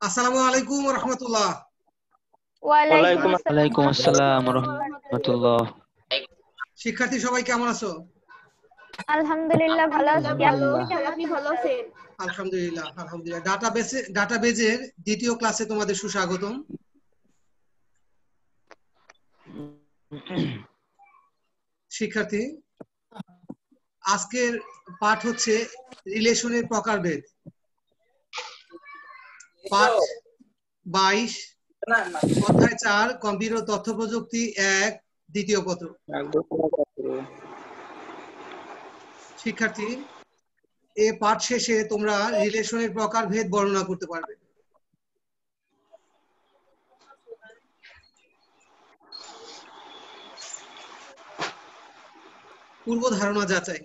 আসসালামু আলাইকুম ওয়া রাহমাতুল্লাহ। ওয়ালাইকুম আসসালাম ওয়া রাহমাতুল্লাহ। শিক্ষার্থী সবাই কেমন আছো? আলহামদুলিল্লাহ ভালো আছি। আপনি ভালো আছেন? আলহামদুলিল্লাহ আলহামদুলিল্লাহ। ডাটাবেজের দ্বিতীয় ক্লাসে তোমাদের সুস্বাগতম। শিক্ষার্থী, আজকের পাঠ হচ্ছে রিলেশনের প্রকারভেদ। পাঠ 22, অধ্যায় 4, কম্পিউটার তথ্য প্রযুক্তি 1, দ্বিতীয় পত্র। শিক্ষার্থী, এই পাঠ শেষে তোমরা রিলেশনের প্রকারভেদ বর্ণনা করতে পারবে। পূর্ব ধারণা যাচাই।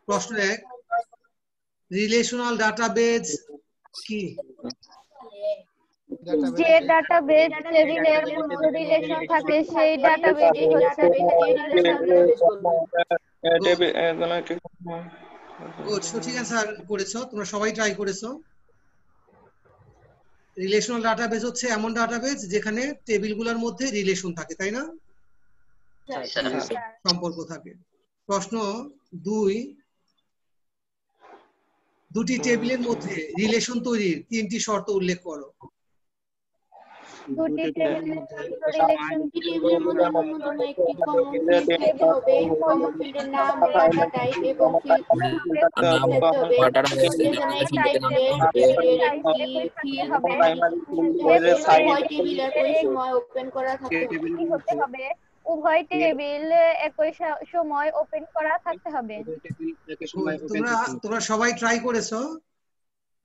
প্রশ্ন 1, রিলেশনাল ডাটাবেজ কি? যে ডাটাবেজ টেবিলের মধ্যে রিলেশন থাকে সেই ডাটাবেজই হচ্ছে গুড, সঠিক অ্যানসার করেছো, তোমরা সবাই ট্রাই করেছো। রিলেশনাল ডাটাবেজ হচ্ছে এমন ডাটাবেজ যেখানে টেবিলগুলোর মধ্যে রিলেশন থাকে, তাই না? সম্পর্ক থাকে। প্রশ্ন 2, দুটি টেবিলের মধ্যে রিলেশন তৈরির 3টি শর্ত উল্লেখ করো। দুটি টেবিলের রিলেশন টেবিলের মধ্যে ন্যূনতম একটি কমন ফিল্ড থাকতে হবে। কমন ফিল্ডের নাম, ডাটা টাইপ এবং ফিল্ড থাকতে হবে। যেখানে টেবিলের একটি ফিল্ড উভয় টেবিল একই সময় ওপেন করা থাকতে হবে। উভয় টেবিল একই সময় ওপেন করা থাকতে হবে। তোমরা সবাই ট্রাই করেছো।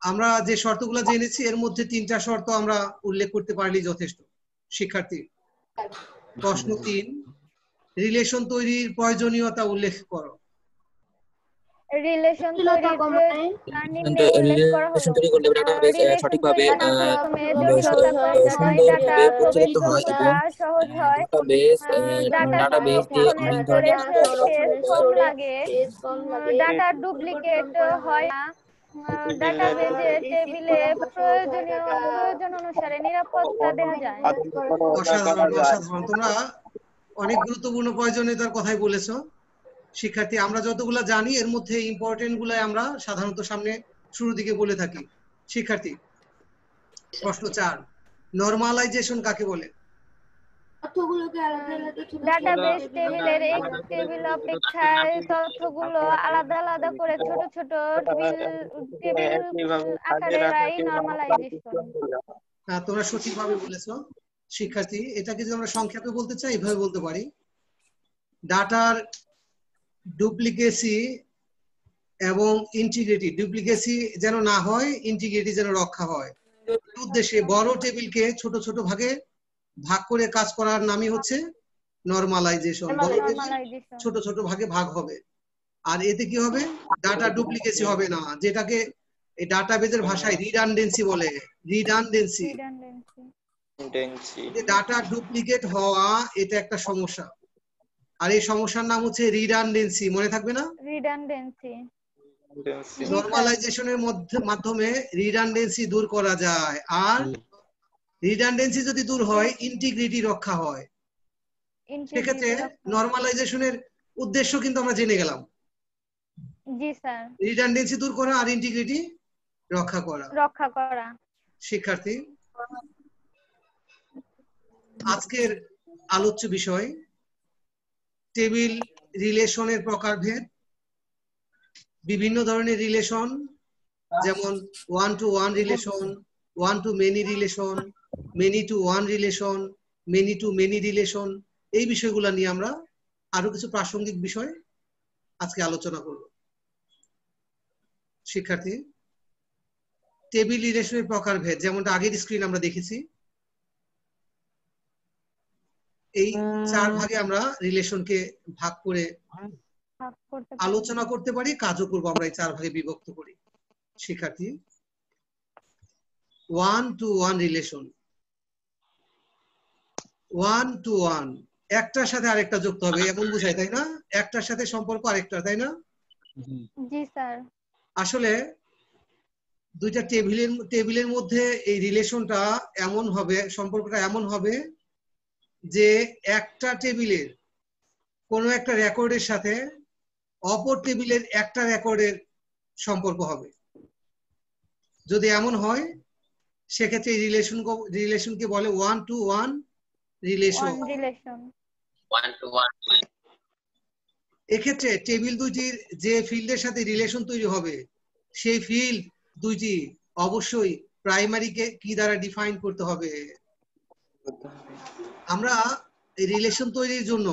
আমরা যে শর্তগুলো জেনেছি এর মধ্যে 3টা শর্ত আমরা উল্লেখ করতে পারলেই যথেষ্ট। শিক্ষার্থী, প্রশ্ন 3, রিলেশন তৈরির প্রয়োজনীয়তা উল্লেখ করো। রিলেশন তৈরির করলে ডাটাবেজ সঠিকভাবে সুন্দরভাবে পরিচালিত হয় এবং ডাটাবেজ দিয়ে অনেক ধরনের ডাটা ডুপ্লিকেট হয় না। ডাটাবেজে টেবিলে প্রয়োজন অনুসারে নিরাপত্তা দেওয়া যায়। অসাধারণ অসাধারণ, তোমরা অনেক গুরুত্বপূর্ণ প্রয়োজনীয়তার কথাই বলেছো। শিক্ষার্থী, আমরা যতগুলো জানি এর মধ্যে ইম্পর্টেন্ট গুলাই আমরা সাধারণত সামনে শুরুর দিকে বলে থাকি। শিক্ষার্থী, প্রশ্ন 4, নরমালাইজেশন কাকে বলে? ডাটাবেজ টেবিলের এক টেবিল অপেক্ষা তথ্যগুলো আলাদা আলাদা করে ছোট ছোট টেবিল আকারে নরমালাইজেশন। তোমরা সঠিকভাবে বলেছো। শিক্ষার্থী, এটাকে যদি আমরা সংক্ষেপে বলতে চাই এভাবে বলতে পারি, ডাটার ডুপ্লিকেসি এবং ইন্টিগ্রিটি, ডুপ্লিকেসি যেন না হয়, ইন্টিগ্রিটি যেন রক্ষা হয়, এই উদ্দেশ্যে বড় টেবিলকে ছোট ছোট ভাগে ভাগ করে কাজ করার নামই হচ্ছে নরমালাইজেশন। বড় টেবিল ছোট ছোট ভাগে ভাগ হবে, আর এতে কি হবে? ডাটা ডুপ্লিকেসি হবে না, যেটাকে এই ডাটাবেজের ভাষায় রিডান্ডেন্সি বলে। রিডান্ডেন্সি, ডাটা ডুপ্লিকেট হওয়া এটা একটা সমস্যা, আর এই সমস্যার নাম হচ্ছে রিডান্ডেন্সি। মনে থাকবে না? রিডান্ডেন্সি। নরমালাইজেশনের মাধ্যমে রিডান্ডেন্সি দূর করা যায়, আর রিডান্ডেন্সি যদি দূর হয় ইন্টিগ্রিটি রক্ষা হয়। সেক্ষেত্রে নরমালাইজেশনের উদ্দেশ্য কিন্তু আমরা জেনে গেলাম। জি স্যার। রিডান্ডেন্সি দূর করা আর ইন্টিগ্রিটি রক্ষা করা। শিক্ষার্থী, আজকের আলোচ্য বিষয় টেবিল রিলেশনের প্রকারভেদ। বিভিন্ন ধরনের রিলেশন, যেমন one to one relation, one to many relation, many to one relation, many to many relation, এই বিষয়গুলো নিয়ে আমরা আরো কিছু প্রাসঙ্গিক বিষয় আজকে আলোচনা করব। শিক্ষার্থী, টেবিল রিলেশনের প্রকারভেদ যেমনটা আগের স্ক্রিন আমরা দেখেছি, এই 4 ভাগে আমরা রিলেশনকে ভাগ করে আলোচনা করতে পারি, কাজও করবো আমরা এই 4 ভাগে বিভক্ত করি। শিক্ষার্থী, one to one relation. One to one, একটার সাথে আরেকটা যুক্ত হবে এমন বোঝায়, তাই না? একটার সাথে সম্পর্ক আরেকটা, তাই না? জি স্যার। আসলে দুইটা টেবিলের মধ্যে এই রিলেশনটা এমন হবে, সম্পর্কটা এমন হবে যে একটা টেবিলের কোনো একটা রেকর্ডের সাথে অপর টেবিলের একটা রেকর্ডের সম্পর্ক হবে। যদি এমন হয় সেক্ষেত্রে রিলেশনকে বলে 1-to-1 রিলেশন। এক্ষেত্রে টেবিল দুইটির যে ফিল্ডের সাথে রিলেশন তৈরি হবে সেই ফিল্ড দুইটি অবশ্যই প্রাইমারিকে কি দ্বারা ডিফাইন করতে হবে। আমরা এই রিলেশন তৈরির জন্য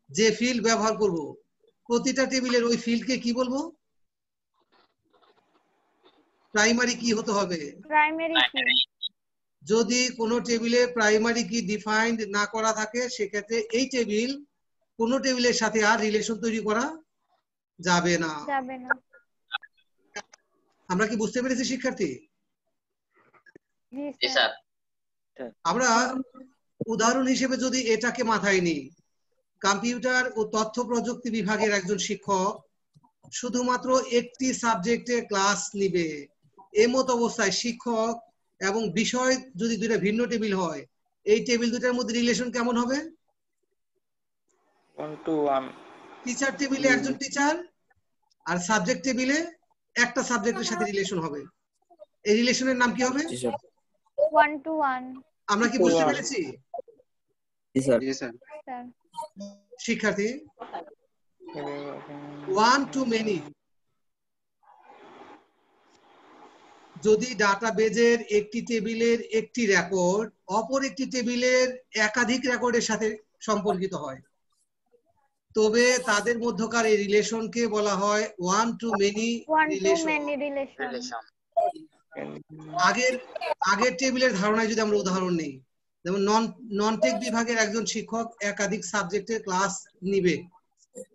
যে ফিল্ড ব্যবহার করব প্রতিটা টেবিলের ওই ফিল্ডকে কি বলবো? প্রাইমারি কি হতে হবে? প্রাইমারি কি। যদি কোনো টেবিলে প্রাইমারি কি ডিফাইন্ড না করা থাকে সেক্ষেত্রে এই টেবিল কোনো টেবিলের সাথে আর রিলেশন তৈরি করা যাবে না। আমরা কি বুঝতে পেরেছি শিক্ষার্থী? জি স্যার। আমরা উদাহরণ হিসেবে যদি এটাকে মাথায় নিই, কম্পিউটার ও তথ্য প্রযুক্তি বিভাগের একজন শিক্ষক শুধুমাত্র একটি সাবজেক্টে ক্লাস নিবে। এমত অবস্থায় শিক্ষক এবং বিষয় যদি দুইটা ভিন্ন টেবিল হয়, এই টেবিল দুটার মধ্যে রিলেশন কেমন হবে? 1-to-1। টিচার টেবিলে একজন টিচার আর সাবজেক্ট টেবিলে একটা সাবজেক্টের সাথে রিলেশন হবে। এই রিলেশনের নাম কি হবে? 1-to-1। আমরা কি বুঝতে পেরেছি? জি স্যার। শিক্ষার্থী, 1-to-many যদি ডাটাবেজের একটি টেবিলের একটি রেকর্ড অপর একটি টেবিলের একাধিক রেকর্ডের সাথে সম্পর্কিত হয়, তবে তাদের মধ্যকার এই রিলেশনকে বলা হয় 1-to-many রিলেশন। আগের টেবিলের ধারণায় যদি আমরা উদাহরণ নেই, যেমন নন টেক বিভাগের একজন শিক্ষক একাধিক সাবজেক্টের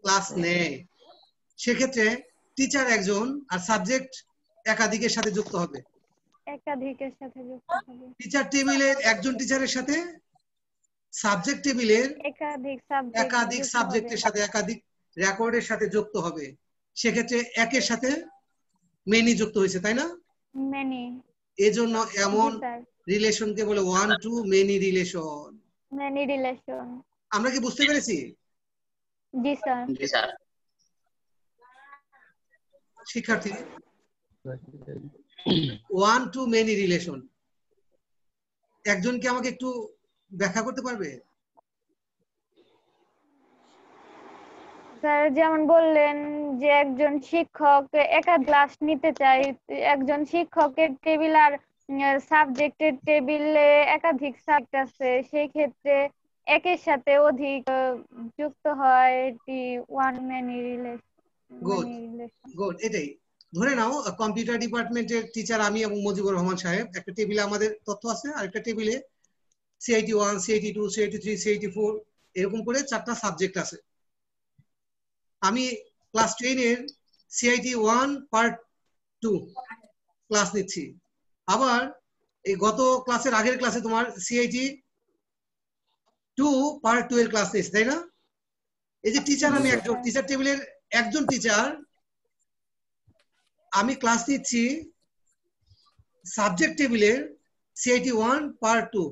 ক্লাস নেয়, সেক্ষেত্রে টিচার একজন আর সাবজেক্ট একাধিকের সাথে যুক্ত হবে। টিচার টেবিলের একজন টিচারের সাথে সাবজেক্ট টেবিলের একাধিক সাবজেক্টের সাথে একাধিক রেকর্ডের সাথে যুক্ত হবে। সেক্ষেত্রে একের সাথে মেনি যুক্ত হয়েছে, তাই না? এজন্য এমন রিলেশনকে বলে 1-to-many রিলেশন। আমরা কি বুঝতে পেরেছি? জি স্যার। শিক্ষার্থী, 1-to-many রিলেশন একজন কি আমাকে একটু ব্যাখ্যা করতে পারবে? স্যার যেমন বললেন যে একজন শিক্ষক একা ক্লাস নিতে চায়, একজন শিক্ষকের টেবিল আর সাবজেক্টের টেবিলে একাধিক সাবজেক্ট আছে, সেই ক্ষেত্রে একের সাথে অধিক যুক্ত হয় এটি one-many রিলেশন। গুড। এটাই ধরে নাও কম্পিউটার ডিপার্টমেন্টের টিচার আমি এবং মুজিবুর রহমান সাহেব, একটা টেবিলে আমাদের তথ্য আছে আর একটা টেবিলে CIT1, CIT2, CIT3, CIT4 এরকম করে 4টা সাবজেক্ট আছে। আমি ক্লাস 10 এর CIT1 পার্ট 2 ক্লাস নিচ্ছি, আবার এই গত ক্লাসের আগের ক্লাসে তোমার CIT2 পার্ট 2 এর ক্লাস নিচ্ছি, তাই না? এই যে টিচার, আমি একজন টিচার টেবিলের একজন টিচার, আমি ক্লাস নিচ্ছি সাবজেক্ট টেবিলের CIT1 পার্ট 2,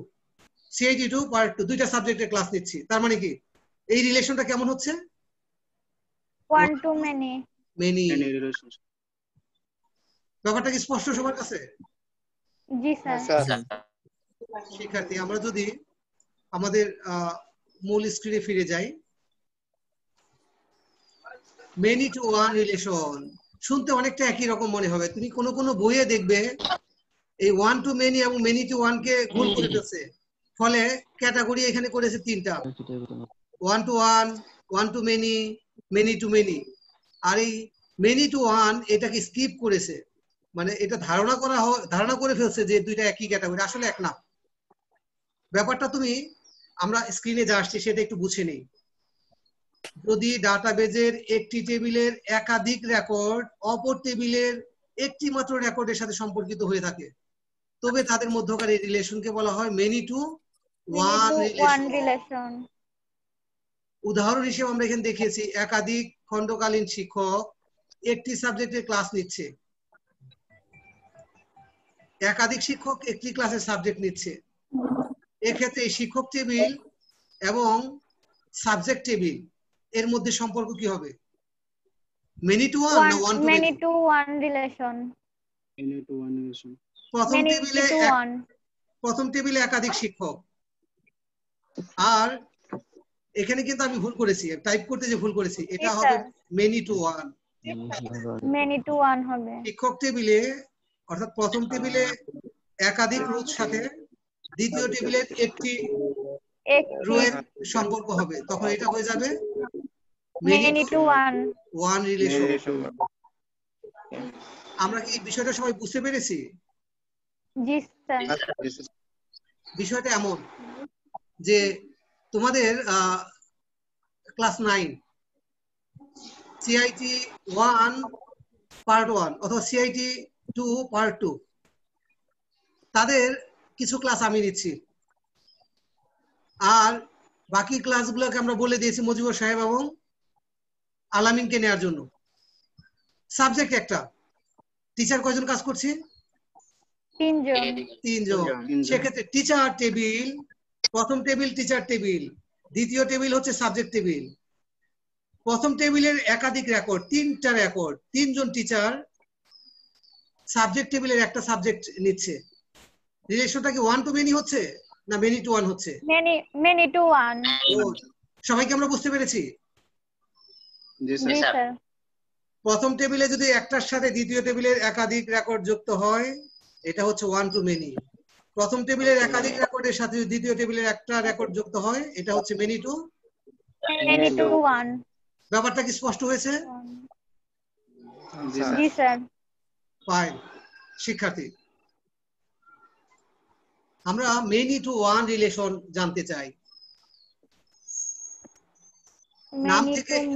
CIT2 পার্ট 2 দুইটা সাবজেক্টের ক্লাস নিচ্ছি। তার মানে কি এই রিলেশনটা কেমন হচ্ছে? 1-to-many relation. ব্যাপারটা কি স্পষ্ট সবার কাছে? জি স্যার। শিক্ষার্থী, আমরা যদি আমাদের মূল স্ক্রিনে ফিরে যাই, many to one রিলেশন শুনতে অনেকটা একই রকম মনে হবে। তুমি কোনো বইয়ে দেখবে এই 1-to-many এবং many-to-one কে গুণ করে ফেলছে, ফলে ক্যাটাগরি এখানে করেছে 3টা, 1-to-one, 1-to-many, many-to-many। আর এই many-to-one এটাকে স্কিপ করেছে, মানে এটা ধারণা করে ফেলছে যে দুইটা একই ক্যাটাগরি, আসলে এক না। ব্যাপারটা আমরা স্ক্রিনে যা আসছে সেটা একটু বুঝে নেই। যদি ডাটাবেজের একটি টেবিলের একাধিক রেকর্ড অপর টেবিলের একটি মাত্র রেকর্ডের সাথে সম্পর্কিত হয়ে থাকে, তবে তাদের মধ্যকার এই রিলেশনকে বলা হয় many-to-one রিলেশন। উদাহরণ হিসেবে আমরা এখানে দেখিয়েছি একাধিক খণ্ডকালীন শিক্ষক একটি সাবজেক্টের ক্লাস নিচ্ছে। একাধিক শিক্ষক একটি ক্লাসের সাবজেক্ট নিচ্ছে, এক্ষেত্রে এই শিক্ষক টেবিল এবং সাবজেক্ট টেবিল এর মধ্যে সম্পর্ক কি হবে? মেনি টু ওয়ান না one to many? many to one relation. প্রথম Many টেবিলে to one. প্রথম টেবিলে একাধিক শিক্ষক, আর এখানে কিন্তু আমি ভুল করেছি, টাইপ করতে যে ভুল করেছি, এটা Yes, হবে sir. Many to one. many to one হবে। শিক্ষক টেবিলে অর্থাৎ প্রথম টেবিলে একাধিক রোর সাথে দ্বিতীয় টেবিলের একটি রোয়ের সম্পর্ক হবে, তখন এটা হয়ে যাবে many to one. One relation. আমরা কি বিষয়টা সবাই বুঝতে পেরেছি? জি স্যার। বিষয়টা এমন যে তোমাদের ক্লাস 9 সিআইটি 1 পার্ট 1 অথবা সিআইটি 2 পার্ট 2 তাদের কিছু ক্লাস আমি নিচ্ছি, আর বাকি ক্লাসগুলোকে আমরা বলে দিয়েছি মজিবুর সাহেব এবং আলামিনকে নেওয়ার জন্য। সাবজেক্ট একটা, টিচার কয়জন কাজ করছে? 3 জন। 3 জন। সেক্ষেত্রে টিচার টেবিল, প্রথম টেবিল টিচার টেবিল, দ্বিতীয় টেবিল হচ্ছে সাবজেক্ট টেবিল। প্রথম টেবিলের একাধিক রেকর্ড, 3টা রেকর্ড, 3 জন টিচার সাবজেক্ট টেবিলের একটা সাবজেক্ট নিচ্ছে। রিলেশনটা কি ওয়ান টু মেনি হচ্ছে না মেনি টু ওয়ান হচ্ছে? many to one. সবাইকে আমরা বুঝতে পেরেছি? জি স্যার। প্রথম টেবিলে যদি একটার সাথে দ্বিতীয় টেবিলের একাধিক রেকর্ড যুক্ত হয়, এটা হচ্ছে ওয়ান টু মেনি। প্রথম টেবিলের একাধিক রেকর্ডের সাথে যদি দ্বিতীয় টেবিলের একটা রেকর্ড যুক্ত হয়, এটা হচ্ছে মেনি টু one. ব্যাপারটা কি স্পষ্ট হয়েছে? জি স্যার। ফাইন। শিক্ষার্থী, আমরা মেনি টু ওয়ান রিলেশন জানতে চাই।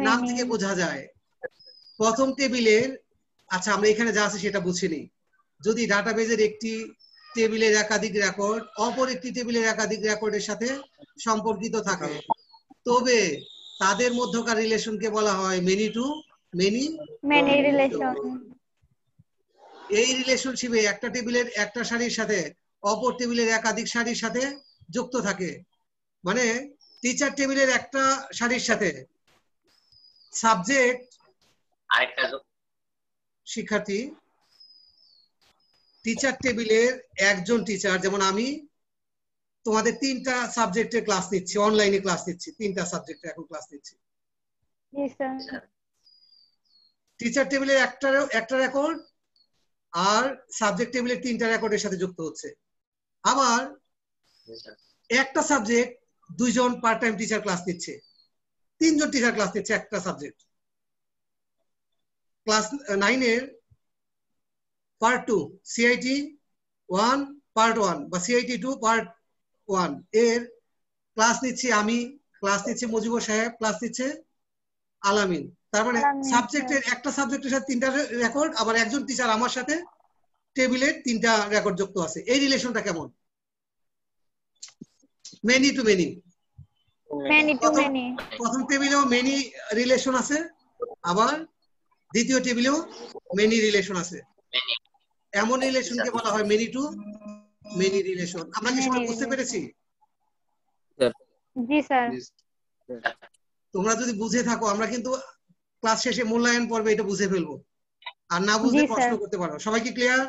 নাম থেকে বোঝা যায় প্রথম টেবিলের, আচ্ছা আমরা এখানে যা আছে সেটা বুঝিনি। যদি ডাটাবেজের একটি টেবিলের একাধিক রেকর্ড অপর একটি টেবিলের একাধিক রেকর্ডের সাথে সম্পর্কিত থাকে, তবে তাদের মধ্যকার রিলেশনকে বলা হয় মেনি টু মেনি রিলেশন। এই রিলেশনশিপে একটা টেবিলের একটা সারির সাথে অপর টেবিলের একাধিক সারির সাথে যুক্ত থাকে। মানে টিচার টেবিলের একটা সারির সাথে সাবজেক্ট শিক্ষার্থী, টিচার টেবিলের একজন টিচার, যেমন আমি তোমাদের 3টা সাবজেক্টের ক্লাস নিচ্ছি, অনলাইনে ক্লাস নিচ্ছি, 3টা সাবজেক্টে এখন ক্লাস নিচ্ছি। টিচার টেবিলের একটা রেকর্ড আর সাবজেক্ট টেবিলের 3টা রেকর্ডের সাথে যুক্ত হচ্ছে। আবার একটা সাবজেক্ট 2 জন পার্ট টাইম টিচার ক্লাস নিচ্ছে, 3 জন টিচার ক্লাস নিচ্ছে একটা সাবজেক্ট। ক্লাস 9 এর পার্ট 2 সিআইটি 1 পার্ট 1 বা সিআইটি 2 পার্ট 1 এর ক্লাস নিচ্ছি আমি, ক্লাস নিচ্ছে মজিবুর সাহেব, ক্লাস নিচ্ছে আলামিন। তার মানে সাবজেক্টের একটা সাবজেক্টের সাথে 3টা রেকর্ড, আবার একজন টিচার আমার সাথে টেবিলের 3টা রেকর্ড যুক্ত আছে। এই রিলেশনটা কেমন? Many to many. প্রথম টেবিলেও মেনি রিলেশন আছে, আবার দ্বিতীয় টেবিলেও মেনি রিলেশন আছে। এমন রিলেশনকে বলা হয় মেনি টু মেনি রিলেশন। আমরা কি সবাই বুঝতে পেরেছি? জি স্যার। তোমরা যদি বুঝে থাকো, আমরা কিন্তু ক্লাস শেষে মূল্যায়ন পর্বে এটা বুঝে ফেলবো, আর না বুঝলে প্রশ্ন করতে পারো। সবাই কি ক্লিয়ার?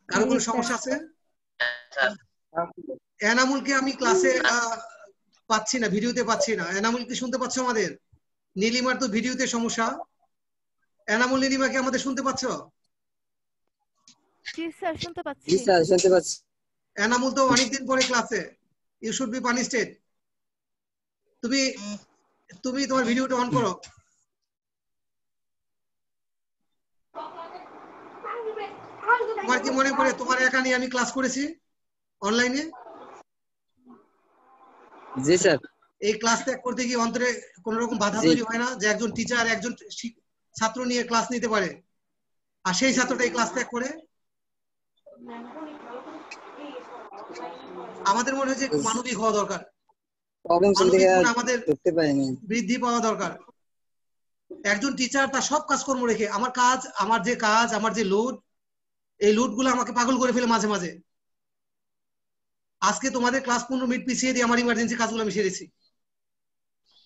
কারো কোনো সমস্যা আছে? এনামুলকে আমি ক্লাসে পাচ্ছি না, ভিডিওতে পাচ্ছি না। এনামুল কি শুনতে পাচ্ছ আমাদের? নীলিমার তো ভিডিওতে সমস্যা। এনামুল, নীলিমা কি আমাদের শুনতে পাচ্ছ? জি স্যার, শুনতে পাচ্ছি। জি স্যার, শুনতে পাচ্ছি। এনামুল তো অনেকদিন পরে ক্লাসে। You should be punished. তুমি তোমার ভিডিওটা অন করো। তোমার কি মনে পড়ে তোমার একা নিয়ে আমি ক্লাস করেছি অনলাইনে? জি স্যার। এই ক্লাস ত্যাগ করতে গিয়ে অন্তরে কোন রকম বাধা তৈরি হয় না যে একজন টিচার একজন ছাত্র নিয়ে ক্লাস নিতে পারে, আর সেই ছাত্রটা এই ক্লাস ত্যাগ করে? আমাদের মনে হয় যে একটু মানবিক হওয়া দরকার, আমাদের বৃদ্ধি পাওয়া দরকার। একজন টিচার তার সব কাজকর্ম রেখে আমার যে লোড এই লুট গুলো আমাকে পাগল করে ফেলে মাঝে মাঝে। আজকে তোমাদের ক্লাস 15 মিনিট পিছিয়ে দিয়ে আমার ইমার্জেন্সি কাজগুলো আমি সেরেছি,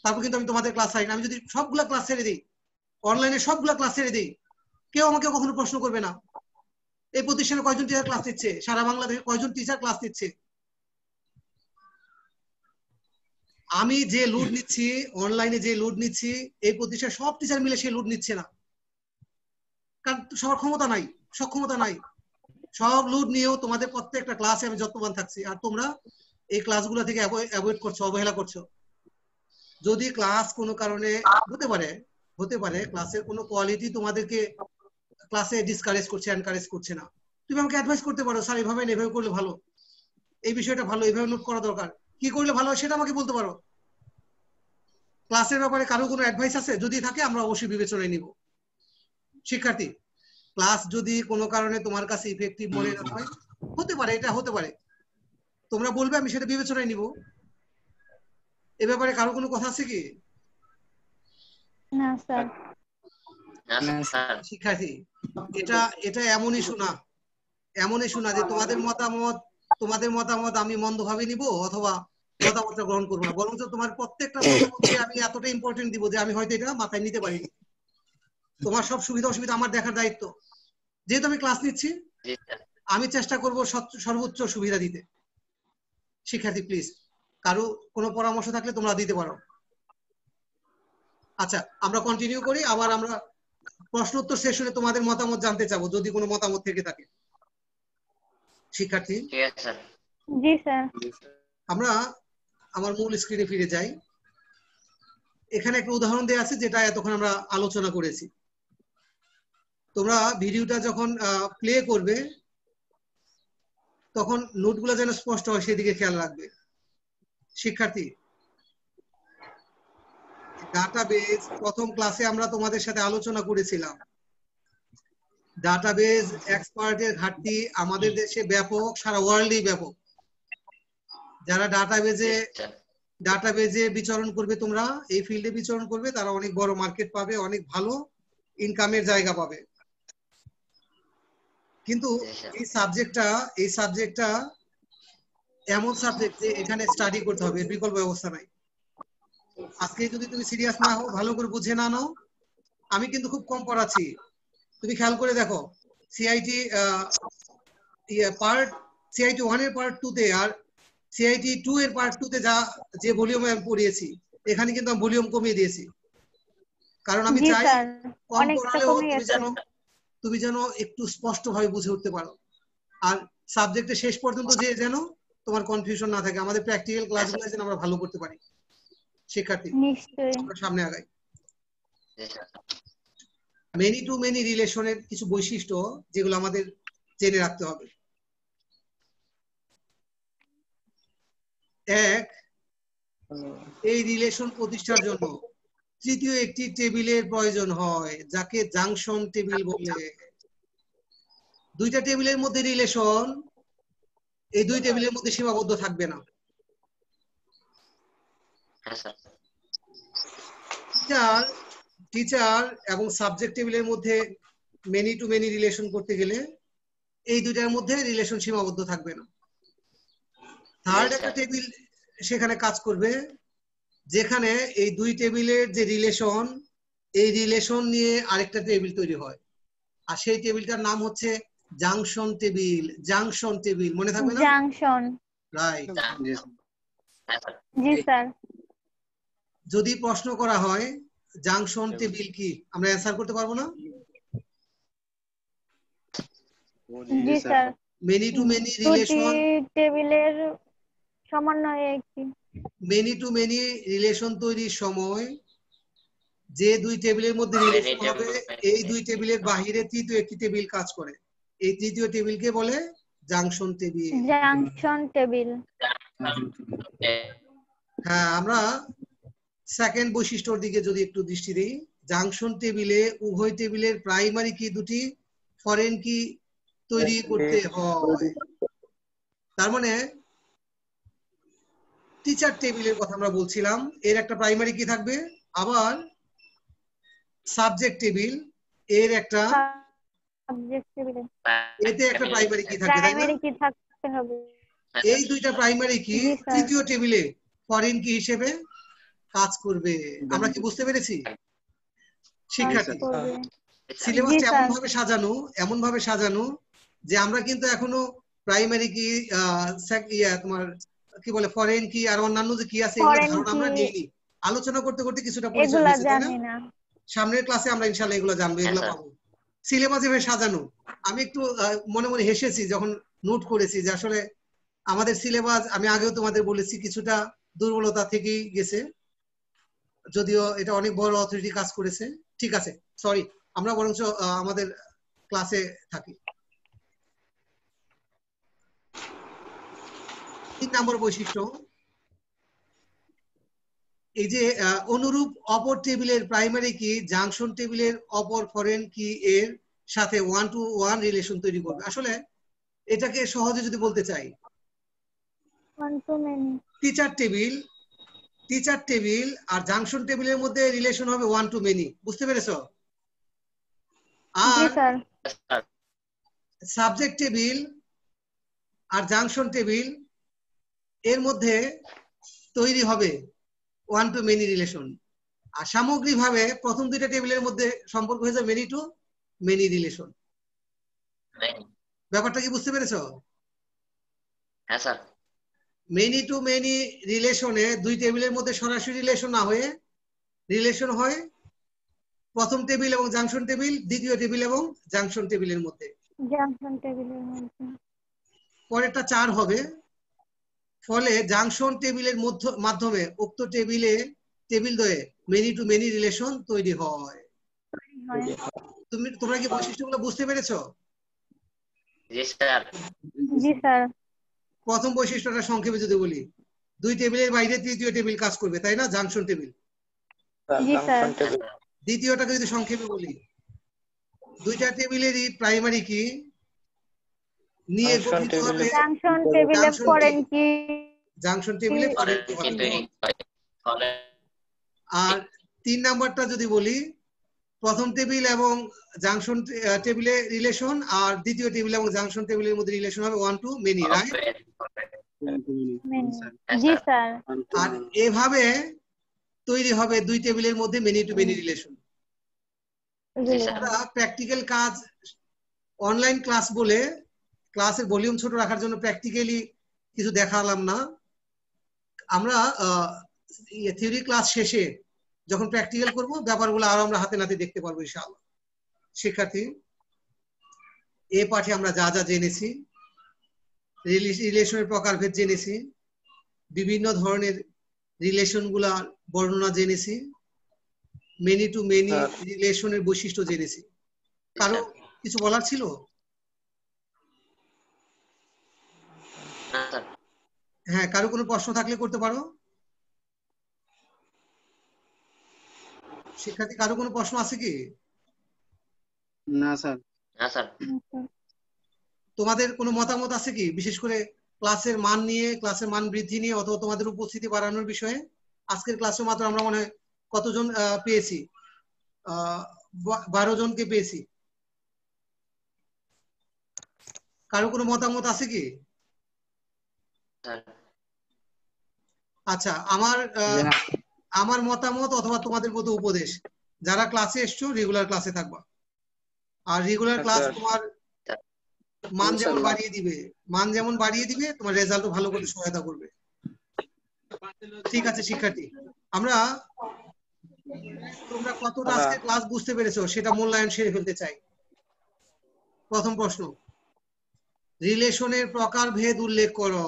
তারপর কিন্তু আমি তোমাদের ক্লাস ছাড়ি না। আমি যদি সবগুলা ক্লাস ছেড়ে দিই, অনলাইনে সবগুলা ক্লাস ছেড়ে দিই, কেউ আমাকে কখনো প্রশ্ন করবে না এই প্রতিষ্ঠানে কয়জন টিচার ক্লাস নিচ্ছে, সারা বাংলাদেশে কয়জন টিচার ক্লাস নিচ্ছে। আমি যে লোড নিচ্ছি, অনলাইনে যে লোড নিচ্ছি, এই প্রতিষ্ঠানে সব টিচার মিলে সেই লোড নিচ্ছে না, কারণ সবার ক্ষমতা নাই, সক্ষমতা নাই। সব লোড নিয়েও তোমাদের প্রত্যেকটা ক্লাসে আমি যত্নবান থাকছি, আর তোমরা এই ক্লাসগুলো থেকে অ্যাভয়েড করছো, অবহেলা করছো। যদি ক্লাস কোনো কারণে হতে পারে ক্লাসের কোনো কোয়ালিটি তোমাদেরকে ক্লাসে ডিসকারেজ করছে, এনকারেজ করছে না, তুমি আমাকে অ্যাডভাইস করতে পারো, স্যার এইভাবে এভাবে করলে ভালো, এই বিষয়টা ভালো, এইভাবে নোট করা দরকার, কি করলে ভালো হয় সেটা আমাকে বলতে পারো। ক্লাসের ব্যাপারে কারো কোনো অ্যাডভাইস আছে? যদি থাকে আমরা অবশ্যই বিবেচনায় নিব। শিক্ষার্থী, ক্লাস যদি কোনো কারণে তোমার কাছে ইফেক্টিভ মনে না হয়, হতে পারে, এটা হতে পারে, তোমরা বলবে, আমি সেটা বিবেচনায় নিব। এ ব্যাপারে কারো কোনো কথা আছে কি? না স্যার। শিক্ষার্থী, এটা এমনই শোনা যে তোমাদের মতামত আমি মন্দভাবে নিব অথবা মতামতটা গ্রহণ করবো না, বরঞ্চ তোমার প্রত্যেকটা মতামতকে আমি এতটা ইম্পর্টেন্ট দিব যে আমি হয়তো এটা মাথায় নিতে পারিনি। তোমার সব সুবিধা অসুবিধা আমার দেখার দায়িত্ব। যেহেতু আমি ক্লাস নিচ্ছি, আমি চেষ্টা করব সর্বোচ্চ সুবিধা দিতে। শিক্ষার্থী প্লিজ, কারো কোনো পরামর্শ থাকলে তোমরা দিতে পারো। আচ্ছা, আমরা কন্টিনিউ করি। আবার আমরা প্রশ্ন উত্তর সেশনে তোমাদের মতামত জানতে চাবো, যদি কোনো মতামত থেকে থাকে। শিক্ষার্থী, জি স্যার। আমরা আমার মূল স্ক্রিনে ফিরে যাই। এখানে একটা উদাহরণ দেওয়া আছে যেটা এতক্ষণ আমরা আলোচনা করেছি। তোমরা ভিডিওটা যখন প্লে করবে তখন নোটগুলো যেন স্পষ্ট হয় সেদিকে খেয়াল রাখবে। শিক্ষার্থী, ডাটাবেজ প্রথম ক্লাসে আমরা তোমাদের সাথে আলোচনা করেছিলাম। ডাটাবেজ এক্সপার্টের ঘাটতি আমাদের দেশে ব্যাপক, সারা ওয়ার্ল্ডেই ব্যাপক। যারা ডাটাবেজে বিচরণ করবে, তোমরা এই ফিল্ডে বিচরণ করবে, তারা অনেক বড় মার্কেট পাবে, অনেক ভালো ইনকামের জায়গা পাবে। কিন্তু এই সাবজেক্টটা এমন সাবজেক্ট যে এখানে স্টাডি করতে হবে, এর বিকল্প ব্যবস্থা নাই। আজকে যদি তুমি সিরিয়াস না হও, ভালো করে বুঝে না নাও, আমি কিন্তু খুব কম পড়াচ্ছি। তুমি খেয়াল করে দেখো, সিআইটি 1 এর পার্ট 2 তে আর সিআইটি 2 এর পার্ট 2 তে যে ভলিউমে আমি পড়িয়েছি, এখানে কিন্তু আমি ভলিউম কমিয়ে দিয়েছি, কারণ আমি চাই কম পড়ালেও তুমি যেন একটু স্পষ্টভাবে বুঝে উঠতে পারো, আর সাবজেক্টের শেষ পর্যন্ত যে যেন তোমার কনফিউশন না থাকে, আমাদের প্র্যাকটিক্যাল ক্লাসগুলো যেন আমরা ভালো করতে পারি। শিক্ষার্থী, নিশ্চয়ই আমরা সামনে আগাই। মেনি টু মেনি রিলেশনের কিছু বৈশিষ্ট্য যেগুলো আমাদের জেনে রাখতে হবে। এক, এই রিলেশন প্রতিষ্ঠার জন্য তৃতীয় একটি টেবিলের প্রয়োজন হয়, যাকে জাংশন টেবিল বলে। দুইটা টেবিলের মধ্যে রিলেশন, এই দুই টেবিলের মধ্যে সীমাবদ্ধ থাকবে না। টিচার এবং সাবজেক্ট টেবিলের মধ্যে মেনি টু মেনি রিলেশন করতে গেলে এই দুইটার মধ্যে রিলেশন সীমাবদ্ধ থাকবে না। থার্ড একটা টেবিল সেখানে কাজ করবে, যেখানে এই দুই টেবিলের যে রিলেশন, এই রিলেশন নিয়ে আরেকটা টেবিল তৈরি হয়, আর সেই টেবিলটার নাম হচ্ছে জাংশন টেবিল। জাংশন টেবিল মনে থাকবে না? Junction, right. জি স্যার। যদি প্রশ্ন করা হয় জাংশন টেবিল কি, আমরা অ্যানসার করতে পারবো না? জি sir. Many to many relation, টেবিলের সমন্বয়ে একটি মেনি টু মেনি রিলেশন তৈরির সময় যে দুই টেবিলের মধ্যে রিলেশন হবে, এই দুই টেবিলের বাহিরে তৃতীয় একটি টেবিল কাজ করে, এই তৃতীয় টেবিলকে বলে জাংশন টেবিল। Junction table. হ্যাঁ, আমরা সেকেন্ড বৈশিষ্ট্যর দিকে যদি একটু দৃষ্টি দিই, জাংশন টেবিলে উভয় টেবিলের প্রাইমারি কি দুটি, ফরেন কি তৈরি করতে হয়। তার মানে টিচার টেবিলের কথা আমরা বলছিলাম, এর একটা প্রাইমারি কি থাকবে, আবার সাবজেক্ট টেবিল এর একটা সাবজেক্ট টেবিলে এতে একটা প্রাইমারি কি থাকবে, তাই না? প্রাইমারি কি থাকতে হবে? এই দুইটা প্রাইমারি কি জি, স্যার। তৃতীয় টেবিলে ফরেন কি হিসেবে কাজ করবে। আমরা কি বুঝতে পেরেছি শিক্ষার্থী? করবে। সিলেবাসটা জি, এমন স্যার। ভাবে সাজানো যে আমরা কিন্তু এখনো প্রাইমারি কি তোমার কি বলে ফরেন কি আর অন্যান্য যে কি আছে এগুলো ফরেন ধারণা আমরা কি নিইনি। আলোচনা করতে করতে কিছুটা পরিচয় এগুলা হয়েছে, তাই না? জানি না। সামনের ক্লাসে আমরা ইনশাআল্লাহ এগুলো জানবো, এগুলো পাবো। সিলেবাস এভাবে সাজানো। আমি একটু মনে মনে হেসেছি যখন নোট করেছি যে আসলে আমাদের সিলেবাস, আমি আগেও তোমাদের বলেছি, কিছুটা দুর্বলতা থেকেই গেছে, যদিও এটা অনেক বড় অথরিটি কাজ করেছে। ঠিক আছে, সরি, আমরা বরঞ্চ আমাদের ক্লাসে থাকি। 3 নম্বর বৈশিষ্ট্য, এই যে অনুরূপ অপর টেবিলের প্রাইমারি কি জাংশন টেবিলের অপর ফরেন কি এর সাথে 1-to-1 রিলেশন তৈরি করবে। আসলে এটাকে সহজে যদি বলতে চাই, one to many. Teacher table আর জাংশন টেবিলের মধ্যে রিলেশন হবে 1-to-many। বুঝতে পেরেছো? জি, আর স্যার। সাবজেক্ট টেবিল আর জাংশন টেবিল এর মধ্যে তৈরি হবে 1-to-many রিলেশন। আর সামগ্রিকভাবে প্রথম দুইটা টেবিলের মধ্যে সম্পর্ক হয়ে যাবে many-to-many রিলেশন। ব্যাপারটা কি বুঝতে পেরেছো? হ্যাঁ স্যার। many-to-many রিলেশনে দুই টেবিলের মধ্যে সরাসরি রিলেশন না হয়ে রিলেশন হয় প্রথম টেবিল এবং জাংশন টেবিল, দ্বিতীয় টেবিল এবং জাংশন টেবিলের মধ্যে। জাংশন টেবিলের মধ্যে। পরেরটা 4 হবে। ফলে জাংশন টেবিলের মাধ্যমে উক্ত টেবিল দ্বয়ে many-to-many রিলেশন তৈরি হয়। তোমরা কি বৈশিষ্ট্যগুলো বুঝতে পেরেছো? জি স্যার। জি, স্যার। প্রথম বৈশিষ্ট্যটা সংক্ষেপে যদি বলি, দুই টেবিলের বাইরে তৃতীয় টেবিল কাজ করবে, তাই না? Junction table. জি, স্যার। দ্বিতীয়টাকে যদি সংক্ষেপে বলি, দুইটা টেবিলেরই প্রাইমারি কি নিয়ে গঠিত হবে জাংশন টেবিলে ফরেন কি। জাংশন টেবিলে ফরেন কি হবে। আর 3 নাম্বারটা যদি বলি, প্রথম টেবিল এবং জাংশন টেবিলে রিলেশন আর দ্বিতীয় টেবিল এবং জাংশন টেবিলের মধ্যে রিলেশন হবে 1-to-many, রাইট? জি, স্যার। আর এভাবে তৈরি হবে দুই টেবিলের মধ্যে many-to-many রিলেশন। আমরা প্র্যাকটিক্যাল কাজ অনলাইন ক্লাস বলে ক্লাসের ভলিউম ছোট রাখার জন্য প্র্যাকটিক্যালি কিছু দেখালাম না। আমরা থিওরি ক্লাস শেষে যখন প্র্যাকটিক্যাল করব ব্যাপারগুলো আরো আমরা হাতে নাতে দেখতে পারবো ইনশাআল্লাহ। শিক্ষার্থী, এই পাঠে আমরা যা যা জেনেছি, রিলেশনের প্রকারভেদ জেনেছি, বিভিন্ন ধরনের রিলেশনগুলার বর্ণনা জেনেছি, many-to-many রিলেশনের বৈশিষ্ট্য জেনেছি। কারো কিছু বলার ছিল? হ্যাঁ, কারো কোনো প্রশ্ন থাকলে করতে পারো। শিক্ষার্থী, কারো কোনো প্রশ্ন আছে কি? না স্যার। না স্যার। তোমাদের কোনো মতামত আছে কি, বিশেষ করে ক্লাসের মান নিয়ে, ক্লাসের মান বৃদ্ধি নিয়ে, অথবা তোমাদের উপস্থিতি বাড়ানোর বিষয়ে? আজকের ক্লাসে মাত্র আমরা মনে হয় কতজন পেয়েছি? 12 জনকে পেয়েছি। কারো কোনো মতামত আছে কি? আচ্ছা, আমার মতামত অথবা তোমাদের মতো উপদেশ, যারা ক্লাসে এসছো রেগুলার ক্লাসে থাকবা। আর রেগুলার ক্লাস তোমার মান যেমন বাড়িয়ে দিবে তোমার রেজাল্টও ভালো করতে সহায়তা করবে। ঠিক আছে শিক্ষার্থী, তোমরা কতটা আজকে ক্লাস বুঝতে পেরেছো সেটা মূল্যায়ন সেরে ফেলতে চাই। প্রথম প্রশ্ন, রিলেশনের প্রকারভেদ উল্লেখ করো।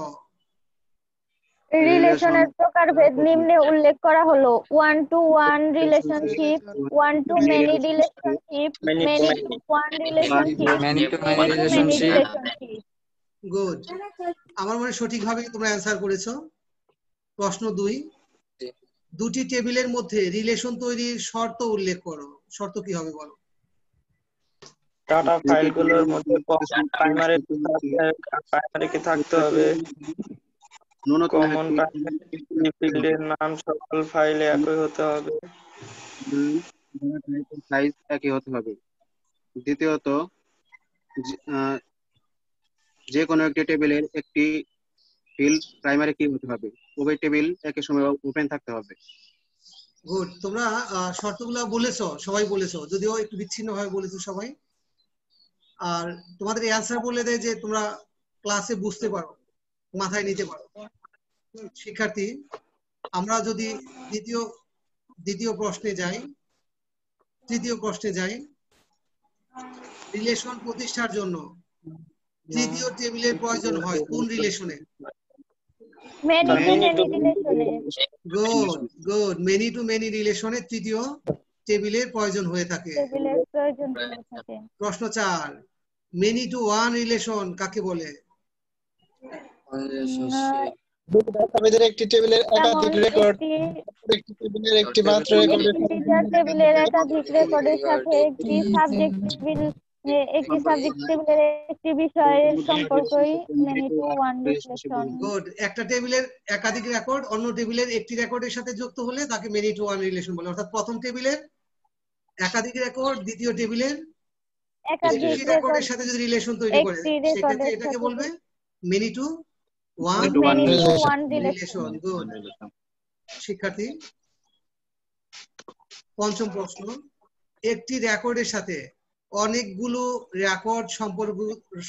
রিলেশনের প্রকারভেদ নিম্নে উল্লেখ করা হলো: 1-to-1 relationship, 1-to-many relationship, many-to-one relationship, many-to-many relationship. Good, আমার মনে সঠিকভাবে তোমরা অ্যানসার করেছো। প্রশ্ন 2, দুটি টেবিলের মধ্যে রিলেশন তৈরির শর্ত উল্লেখ করো। শর্ত কি হবে বলো? ডাটা ফাইলগুলোর মধ্যে প্রাইমারি কি থাকতে হবে, কমন প্রাইমারি ফিল্ডের নাম সকল ফাইলে একই হতে হবে, সাইজ একই হতে হবে। দ্বিতীয়ত, যে কোনো একটি টেবিলের একটি ফিল্ড প্রাইমারি কি হতে হবে? উভয় টেবিল একই সময় ওপেন থাকতে হবে। গুড, তোমরা শর্তগুলো বলেছো, সবাই বলেছো, যদিও একটু বিচ্ছিন্নভাবে বলেছো সবাই। আর তোমাদের অ্যান্সার বলে দেয় যে তোমরা ক্লাসে বুঝতে পারো, মাথায় নিতে পারো। শিক্ষার্থী, আমরা যদি দ্বিতীয় প্রশ্নে যাই, তৃতীয় প্রশ্নে যাই, রিলেশন প্রতিষ্ঠার জন্য তৃতীয় টেবিলের প্রয়োজন হয় কোন রিলেশনে? মেনি টু মেনি রিলেশনে। গুড, মেনি টু মেনি রিলেশনে তৃতীয় টেবিলের প্রয়োজন হয়ে থাকে। টেবিলের প্রয়োজন হয়ে থাকে। প্রশ্ন 4, মেনি টু ওয়ান রিলেশন কাকে বলে? আমাদের একটি টেবিলের একাধিক রেকর্ড, একটি টেবিলের একটি মাত্র রেকর্ডের টেবিলের একাধিক রেকর্ডের সাথে একটি সাবজেক্ট টেবিল, একটি সাবজেক্ট টেবিলের একটি বিষয়ের সম্পর্কই many to one relation. Good, একটা টেবিলের একাধিক রেকর্ড অন্য টেবিলের একটি রেকর্ডের সাথে যুক্ত হলে তাকে মেনি টু ওয়ান রিলেশন বলে। অর্থাৎ প্রথম টেবিলের একাধিক রেকর্ড দ্বিতীয় টেবিলের একটি রেকর্ডের সাথে যদি রিলেশন তৈরি করে সেক্ষেত্রে এটাকে বলবে many to one relation. Good. শিক্ষার্থী, পঞ্চম প্রশ্ন, একটি রেকর্ডের সাথে অনেকগুলো রেকর্ড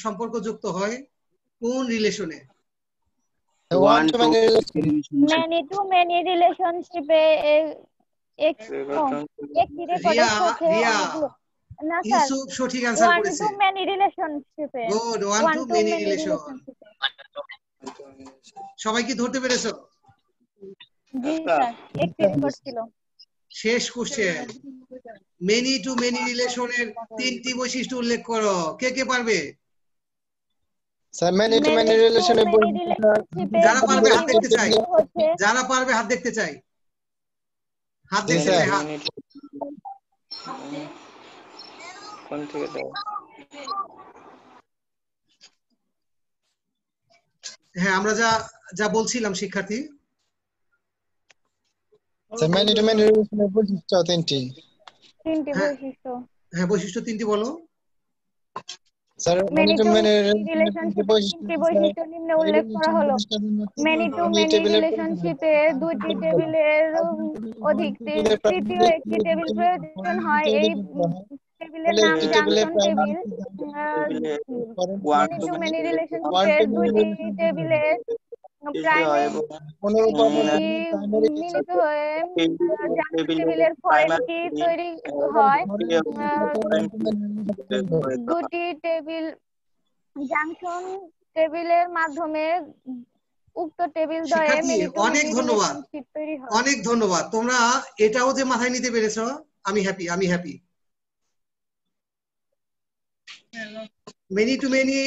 সম্পর্ক যুক্ত হয় কোন রিলেশনে? মেনি টু মেনি রিলেশনশিপে একটি রেকর্ডের সাথে না স্যার, ইউসুফ সঠিক অ্যানসার করেছে। ওয়ান টু মেনি রিলেশনশিপে। Good, one to many relation. সবাই কি ধরতে পেরেছো? জি স্যার, একটি রেকর্ড ছিল। শেষ কোশ্চেন, মেনি টু মেনি রিলেশনের তিনটি বৈশিষ্ট্য উল্লেখ করো। কে কে পারবে? স্যার মেনি টু মেনি রিলেশনের যারা পারবে হাত দেখতে চাই, যারা পারবে হাত দেখতে চাই, হাত দেখতে চাই, হাত। কোন থেকে দাও? হ্যাঁ, আমরা যা বলছিলাম শিক্ষার্থী। স্যার মেনি টু মেনি রিলেশনের বৈশিষ্ট্য তিনটি বৈশিষ্ট্য। হ্যাঁ, বৈশিষ্ট্য তিনটি বলো। স্যার মেনি টু মেনি রিলেশনশিপে তিনটি বৈশিষ্ট্য নিম্নে উল্লেখ করা হলো। মেনি টু মেনি রিলেশনশিপে দুটি টেবিলের অধিক তৃতীয় একটি টেবিল প্রয়োজন হয়। এই টেবিলের নাম junction table. Many to many রিলেশনশিপে দুটি টেবিলের প্রাইমারি মিলিত হয়ে জাংশন টেবিলের ফরেন কি তৈরি হয়। দুটি টেবিল জাংশন টেবিলের মাধ্যমে উক্ত টেবিল দ্বয়ে মেনি টু অনেক মেনি ধন্যবাদ, রিলেশনশিপ তৈরি হয়। অনেক ধন্যবাদ। তোমরা এটাও যে মাথায় নিতে পেরেছো, আমি হ্যাপি। মেনি টু মেনি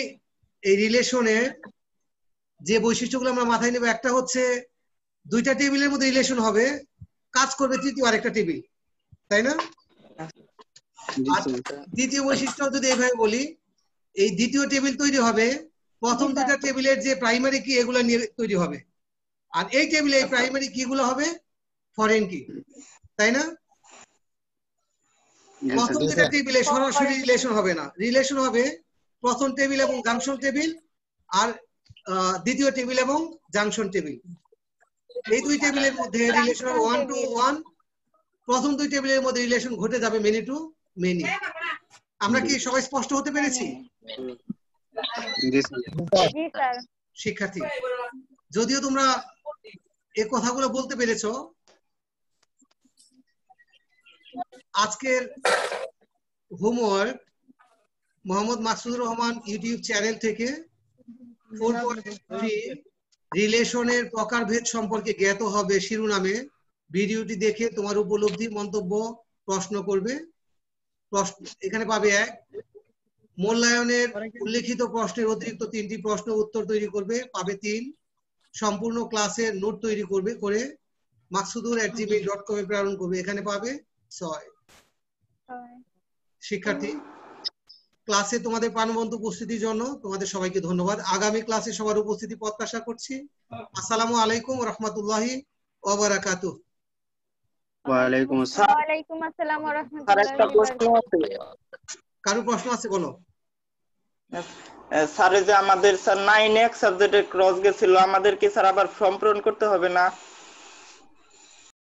এই রিলেশনে যে বৈশিষ্ট্যগুলো আমরা মাথায় নেব, একটা হচ্ছে দুইটা টেবিলের মধ্যে রিলেশন হবে, কাজ করবে তৃতীয় আরেকটা টেবিল, তাই না? দ্বিতীয় বৈশিষ্ট্য যদি এইভাবে বলি, এই দ্বিতীয় টেবিল তৈরি হবে প্রথম দুটা টেবিলের যে প্রাইমারি কি এগুলো নিয়ে তৈরি হবে, আর এই টেবিলে এই প্রাইমারি কি গুলো হবে ফরেন কি, তাই না? প্রথম দুটা টেবিলে সরাসরি রিলেশন হবে না, রিলেশন হবে প্রথম টেবিল এবং জাংশন টেবিল, আর দ্বিতীয় টেবিল এবং জাংশন টেবিল। এই দুই টেবিলের মধ্যে রিলেশন হবে 1 to 1। প্রথম দুই টেবিলের মধ্যে রিলেশন ঘটে যাবে মেনি টু মেনি। আমরা কি সবাই স্পষ্ট হতে পেরেছি? শিক্ষার্থী, যদিও তোমরা এই কথাগুলো বলতে পেরেছো, আজকের homework Mohammad Masudur Rahman YouTube channel থেকে 4.3 রিলেশনের প্রকারভেদ সম্পর্কে জ্ঞাত হবে শিরোনামে ভিডিওটি দেখে তোমার উপলব্ধি, মন্তব্য, প্রশ্ন করবে। এখানে পাবে 1, মূল্যায়নের উল্লেখিত প্রশ্নের অতিরিক্ত 3টি প্রশ্ন উত্তর তৈরি করবে, পাবে 3, সম্পূর্ণ ক্লাসের নোট তৈরি করবে করে maksudur@gmail.com এ প্রেরণ করবে, এখানে পাবে 6। শিক্ষার্থী, ক্লাসে তোমাদের প্রাণবন্ত উপস্থিতির জন্য তোমাদের সবাইকে ধন্যবাদ। আগামী ক্লাসে সবার উপস্থিতি প্রত্যাশা করছি। আসসালামু আলাইকুম ওয়া রাহমাতুল্লাহি ওয়া বারাকাতুহু। ওয়া আলাইকুম আসসালাম। ওয়া আলাইকুম আসসালাম ওয়া রাহমাতুল্লাহি ওয়া বারাকাতুহু। কারো প্রশ্ন আছে বলো? স্যার যে আমাদের স্যার 9 এক সাবজেক্টে ক্রস গেছিল, আমাদের কি স্যার আবার ফর্ম পূরণ করতে হবে না?